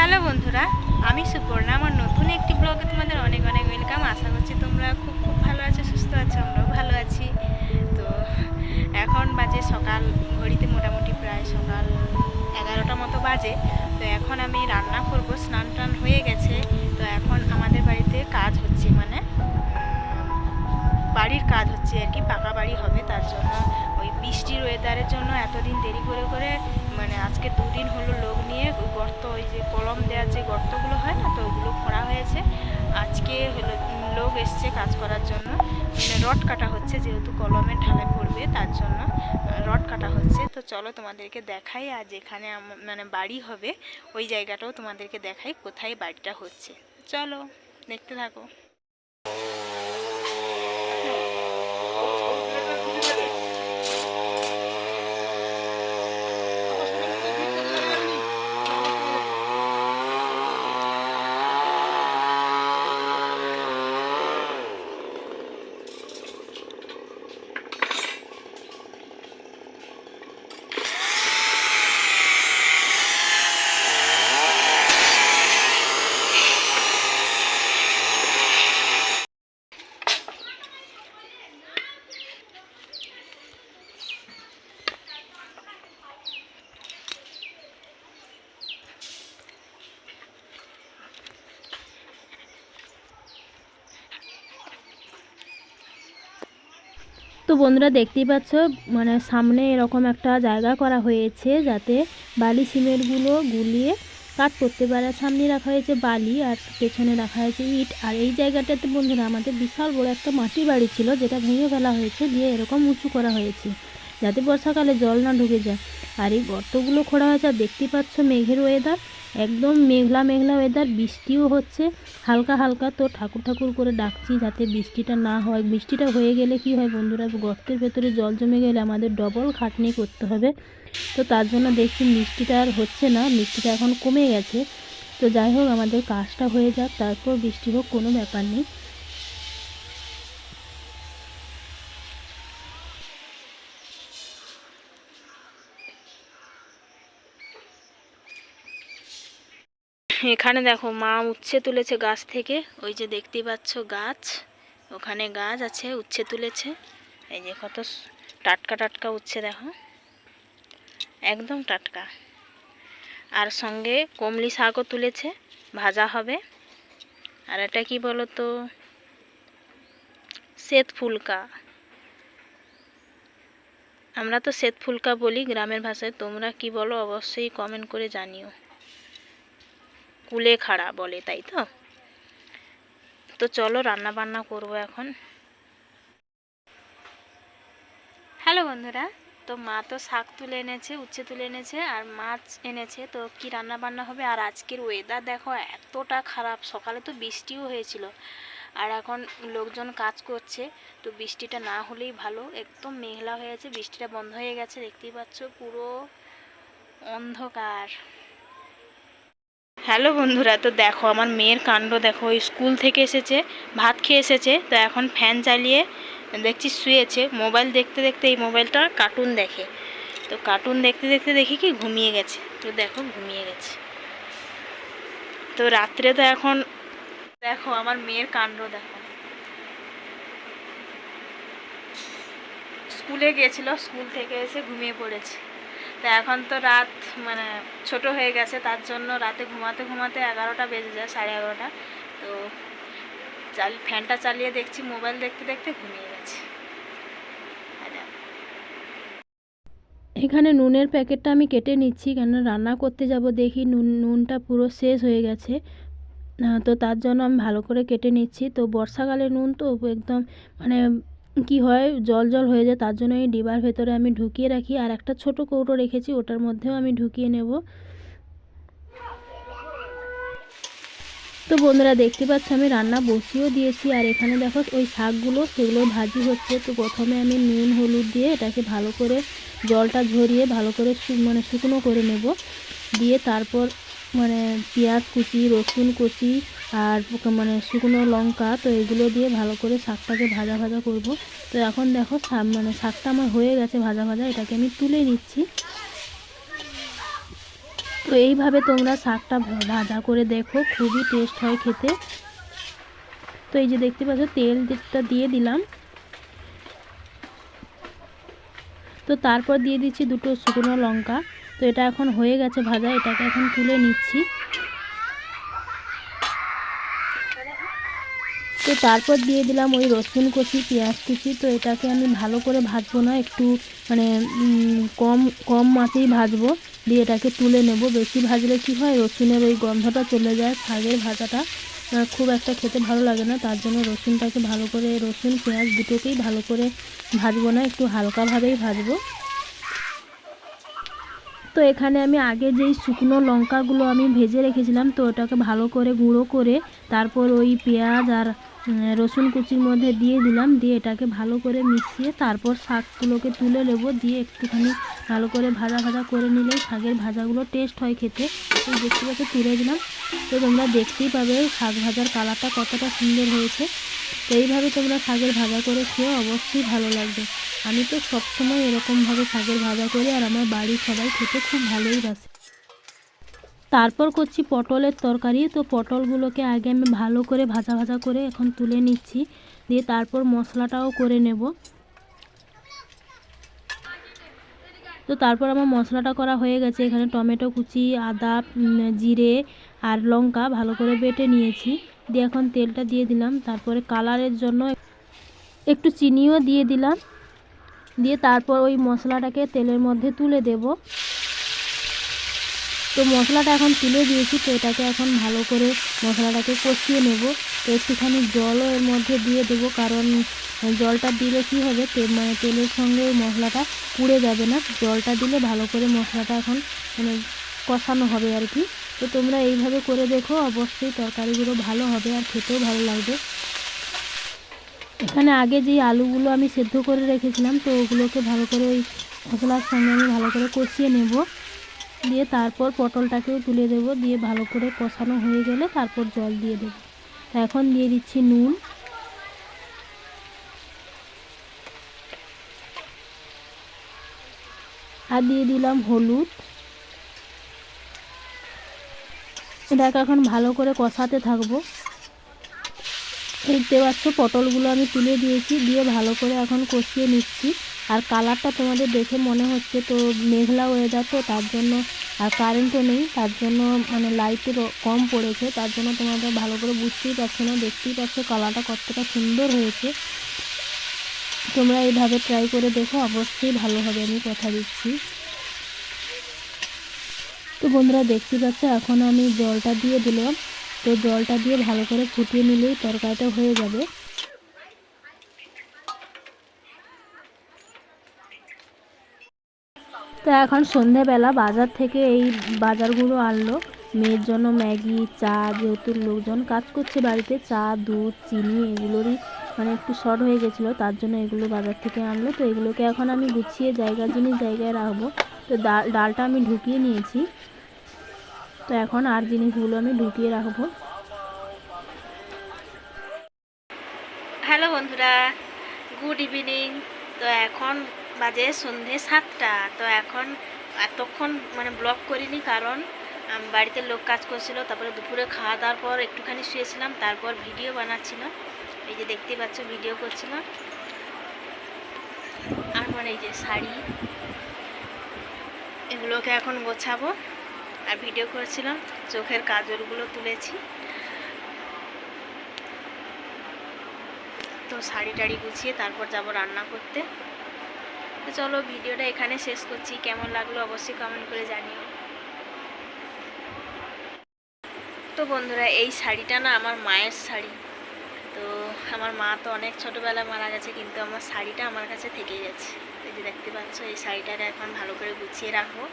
Hello বন্ধুরা, আমি সুপর্ণা। আমার নতুন একটি ব্লগে তোমাদের অনেক অনেক ওয়েলকাম। আশা করছি তোমরা খুব খুব ভালো আছো, সুস্থ আছো, আমরাও ভালো আছি। তো এখন বাজে সকাল, ঘড়িতে মোটামুটি প্রায় সকাল 11টা মতো বাজে। তো এখন আমি রান্না করব, স্নান টান হয়ে গেছে। তো এখন আমাদের বাড়িতে কাজ হচ্ছে, মানে বাড়ির কাজ হচ্ছে আর কি, পাকা বাড়ি হবে। তার জন্য ওই বৃষ্টির ওয়েদারের জন্য এতদিন দেরি করে করে, মানে আজকে 2 দিন হলো লোক নিয়ে গর্ত, ওই যে কলম দেওয়ার যে গর্তগুলো হয় না, তো ওগুলো খোঁড়া হয়েছে। আজকে হলো লোক এসছে কাজ করার জন্য, মানে রড কাটা হচ্ছে, যেহেতু কলমের ঢালাই পড়বে তার জন্য রড কাটা হচ্ছে। তো চলো তোমাদেরকে দেখাই, আর যেখানে মানে বাড়ি হবে ওই জায়গাটাও তোমাদেরকে দেখাই, কোথায় বাড়িটা হচ্ছে। চলো দেখতে থাকো। তো বন্ধুরা দেখতেই পাচ্ছ, মানে সামনে এরকম একটা জায়গা করা হয়েছে যাতে বালি সিমেন্টগুলো গুলিয়ে কাট করতে পারে। সামনে রাখা হয়েছে বালি আর পেছনে রাখা হয়েছে ইট। আর এই জায়গাটাতে বন্ধুরা আমাদের বিশাল বড় একটা মাটির বাড়ি ছিল, যেটা ভেঙে ফেলা হয়েছে, দিয়ে এরকম উঁচু করা হয়েছে যাতে বর্ষাকালে জল না ঢুকে যায়। আর এই গর্তগুলো খোঁড়া হয়েছে। আর দেখতেই পাচ্ছ মেঘের ওয়েদার, একদম মেঘলা মেঘলা ওয়েদার, বৃষ্টিও হচ্ছে হালকা হালকা। তো ঠাকুর করে ডাকছি যাতে বৃষ্টিটা না হয়। বৃষ্টিটা হয়ে গেলে কি হয় বন্ধুরা, গর্তের ভেতরে জল জমে গেলে আমাদের ডবল খাটনি করতে হবে। তো তার জন্য দেখছি বৃষ্টিটা আর হচ্ছে না, বৃষ্টিটা এখন কমে গেছে। তো যাই হোক, আমাদের কাজটা হয়ে যাক, তারপর বৃষ্টি হোক, কোনো ব্যাপার নেই। এখানে দেখো মা উচ্ছে তুলেছে গাছ থেকে, ওই যে দেখতেই পাচ্ছ গাছ, ওখানে গাছ আছে, উচ্ছে তুলেছে। এই যে কত টাটকা টাটকা উচ্ছে, দেখো একদম টাটকা। আর সঙ্গে কমলি শাকও তুলেছে, ভাজা হবে। আর এটা কি বলো তো, শ্বেত ফুলকা। আমরা তো শ্বেত ফুলকা বলি গ্রামের ভাষায়, তোমরা কি বলো অবশ্যই কমেন্ট করে জানিও। কুলেখাড়া বলে, তাই তো। তো চলো রান্না বান্না করবো এখন। হ্যালো বন্ধুরা, তো মা তো শাক তুলে এনেছে, উচ্ছে তুলে এনেছে, আর মাছ এনেছে। তো কি রান্না বান্না হবে। আর আজকের ওয়েদার দেখো এতটা খারাপ, সকালে তো বৃষ্টিও হয়েছিল, আর এখন লোকজন কাজ করছে। তো বৃষ্টিটা না হলেই ভালো, একদম মেঘলা হয়েছে, বৃষ্টিটা বন্ধ হয়ে গেছে। দেখতেই পাচ্ছ পুরো অন্ধকার। হ্যালো বন্ধুরা, তো দেখো আমার মেয়ের কাণ্ড দেখো, স্কুল থেকে এসেছে, ভাত খেয়ে এসেছে, তো এখন ফ্যান চালিয়ে দেখছি শুয়েছে। মোবাইল দেখতে দেখতে, এই মোবাইলটা কার্টুন দেখে, তো কার্টুন দেখতে দেখতে দেখি কি ঘুমিয়ে গেছে। তো দেখো ঘুমিয়ে গেছে। তো রাত্রে তো এখন দেখো আমার মেয়ের কাণ্ড দেখো, স্কুলে গিয়েছিল, স্কুল থেকে এসে ঘুমিয়ে পড়েছে। তো এখন তো রাত মানে ছোট হয়ে গেছে, তার জন্য রাতে ঘুমাতে ঘুমাতে 11টা বেজে যায়, 11:30। তো ফ্যানটা চালিয়ে দেখছি, মোবাইল দেখতে দেখতে ঘুমিয়ে গেছে। এখানে নুনের প্যাকেটটা আমি কেটে নিচ্ছি, কেন রান্না করতে যাব দেখি নুনটা পুরো শেষ হয়ে গেছে। তো তার জন্য আমি ভালো করে কেটে নিচ্ছি। তো বর্ষাকালে নুন তো একদম মানে কি হয়, জল জল হয়ে যায়, তার জন্য এই ডিবার ভেতরে আমি ঢুকিয়ে রাখি। আর একটা ছোট কৌটো রেখেছি, ওটার মধ্যেও আমি ঢুকিয়ে নেব। তো বন্ধুরা দেখতে পাচ্ছ আমি রান্না বসিয়েও দিয়েছি। আর এখানে দেখো ওই শাকগুলো, সেগুলো ভাজি হচ্ছে। তো প্রথমে আমি নুন হলুদ দিয়ে এটাকে ভালো করে জলটা ঝরিয়ে ভালো করে মানে শুকনো করে নেব। দিয়ে তারপর মানে পেঁয়াজ কুচি, রসুন কুচি, আর মানে শুকনো লঙ্কা, তো এগুলো দিয়ে ভালো করে শাকটাকে ভাজা ভাজা করব। তো এখন দেখো মানে শাকটা আমার হয়ে গেছে ভাজা ভাজা, এটাকে আমি তুলে নিচ্ছি। তো এইভাবে তোমরা শাকটা ভাজা করে দেখো, খুবই টেস্ট হয় খেতে। তো এই যে দেখতে পাচ্ছ তেলটা দিয়ে দিলাম। তো তারপর দিয়ে দিচ্ছি 2টো শুকনো লঙ্কা। তো এটা এখন হয়ে গেছে ভাজা, এটাকে এখন তুলে নিচ্ছি। তো তারপর দিয়ে দিলাম ওই রসুন কুচি, পেঁয়াজ কুচি। তো এটাকে আমি ভালো করে ভাজবো না, একটু মানে কম কম আঁচেই ভাজবো, দিয়ে এটাকে তুলে নেব। বেশি ভাজলে কি হয়, রসুনের ওই গন্ধটা চলে যায়, শাকের ভাজাটা খুব একটা খেতে ভালো লাগে না। তার জন্য রসুনটাকে ভালো করে, রসুন পেঁয়াজ দুটোকেই ভালো করে ভাজবো না, একটু হালকাভাবেই ভাজবো। তো এখানে আমি আগে যেই শুকনো লঙ্কাগুলো আমি ভেজে রেখেছিলাম, তো ওটাকে ভালো করে গুঁড়ো করে তারপর ওই পেঁয়াজ আর রসুন কুচির মধ্যে দিয়ে দিলাম, দিয়ে এটাকে ভালো করে মিশিয়ে তারপর শাকগুলোকে তুলে নেব, দিয়ে একটুখানি ভালো করে ভাজা ভাজা করে নিলেই শাকের ভাজাগুলো টেস্ট হয় খেতে। এই দেখতে পাচ্ছ তুলে দিলাম। তো তোমরা দেখতেই পাবে শাক ভাজার কালারটা কতটা সুন্দর হয়েছে। তো এইভাবে তোমরা শাকের ভাজা করে খেয়ে অবশ্যই ভালো লাগবে। আমি তো সবসময় এরকমভাবে শাকের ভাজা করি, আর আমার বাড়ির সবাই খেতে খুব ভালোই বাসে। তারপর করছি পটলের তরকারি। তো পটলগুলোকে আগে আমি ভালো করে ভাজা ভাজা করে এখন তুলে নিচ্ছি, দিয়ে তারপর মশলাটাও করে নেব। তো তারপর আমার মশলাটা করা হয়ে গেছে। এখানে টমেটো কুচি, আদা, জিরে আর লঙ্কা ভালো করে বেটে নিয়েছি, দিয়ে এখন তেলটা দিয়ে দিলাম। তারপরে কালারের জন্য একটু চিনিও দিয়ে দিলাম, দিয়ে তারপর ওই মশলাটাকে তেলের মধ্যে তুলে দেব। তো মশলাটা এখন তুলে দিয়েছি, তো এটাকে এখন ভালো করে মশলাটাকে কষিয়ে নেব। তো একটুখানি জলও এর মধ্যে দিয়ে দেবো, কারণ জলটা দিলে কী হবে, মানে তেলের সঙ্গে ওই মশলাটা পুড়ে যাবে না। জলটা দিলে ভালো করে মশলাটা এখন মানে কষানো হবে আর কি। তো তোমরা এইভাবে করে দেখো, অবশ্যই তরকারিগুলো ভালো হবে আর খেতেও ভালো লাগবে। এখানে আগে যেই আলুগুলো আমি সেদ্ধ করে রেখেছিলাম, তো ওগুলোকে ভালো করে ওই মশলার সঙ্গে আমি ভালো করে কষিয়ে নেব, দিয়ে তারপর পটলটাকেও তুলে দেব, দিয়ে ভালো করে কষানো হয়ে গেলে তারপর জল দিয়ে দেব। এখন দিয়ে দিচ্ছি নুন, আর দিয়ে দিলাম হলুদ। এটাকে এখন ভালো করে কষাতে থাকবো। দেখতে পাচ্ছ পটলগুলো আমি তুলে দিয়েছি, দিয়ে ভালো করে এখন কষিয়ে নিচ্ছি। আর কালারটা তোমাদের দেখে মনে হচ্ছে, তো মেঘলা ওয়েদার, তো তার জন্য আর কারেন্টও নেই, তার জন্য মানে লাইটের কম পড়েছে, তার জন্য তোমাদের ভালো করে বুঝতেই পারছো না। দেখতেই পাচ্ছ কালারটা কতটা সুন্দর হয়েছে। তোমরা এইভাবে ট্রাই করে দেখো, অবশ্যই ভালো হবে, আমি কথা দিচ্ছি। তো বন্ধুরা দেখতে পাচ্ছ এখন আমি জলটা দিয়ে দিলাম। তো জলটা দিয়ে ভালো করে ফুটিয়ে নিলেই তরকারিটা হয়ে যাবে। তো এখন সন্ধেবেলা বাজার থেকে এই বাজারগুলো আনলো মেয়ের জন্য, ম্যাগি, চা, যেহেতু লোকজন কাজ করছে বাড়িতে, চা, দুধ, চিনি এগুলোরই মানে একটু শর্ট হয়ে গেছিলো, তার জন্য এগুলো বাজার থেকে আনলো। তো এগুলোকে এখন আমি গুছিয়ে জায়গার জিনিস জায়গায় রাখবো। তো ডালটা আমি ঢুকিয়ে নিয়েছি, তো এখন আর জিনিসগুলো আমি ঢুকিয়ে রাখবো। হ্যালো বন্ধুরা, গুড ইভিনিং। তো এখন বাজে সন্ধে 7টা। তো এখন এতক্ষণ মানে ব্লগ করিনি, কারণ বাড়িতে লোক কাজ করছিল, তারপরে দুপুরে খাওয়া দাওয়ার পর একটুখানি শুয়েছিলাম, তারপর ভিডিও বানাচ্ছিলাম। এই যে দেখতেই পাচ্ছ ভিডিও করছিলাম। আর মানে এই যে শাড়ি এগুলোকে এখন গোছাবো, আর ভিডিও করছিলাম, চোখের কাজলগুলো তুলেছি। তো শাড়ি টাড়ি গুছিয়ে তারপর যাব রান্না করতে। তো চলো ভিডিওটা এখানে শেষ করছি, কেমন লাগলো অবশ্যই কমেন্ট করে জানিও। তো বন্ধুরা এই শাড়িটা না আমার মায়ের শাড়ি। তো আমার মা তো অনেক ছোটোবেলায় মারা গেছে, কিন্তু আমার শাড়িটা আমার কাছে থেকেই গেছে। এই যে দেখতে পাচ্ছ, এই শাড়িটাকে এখন ভালো করে গুছিয়ে রাখবো,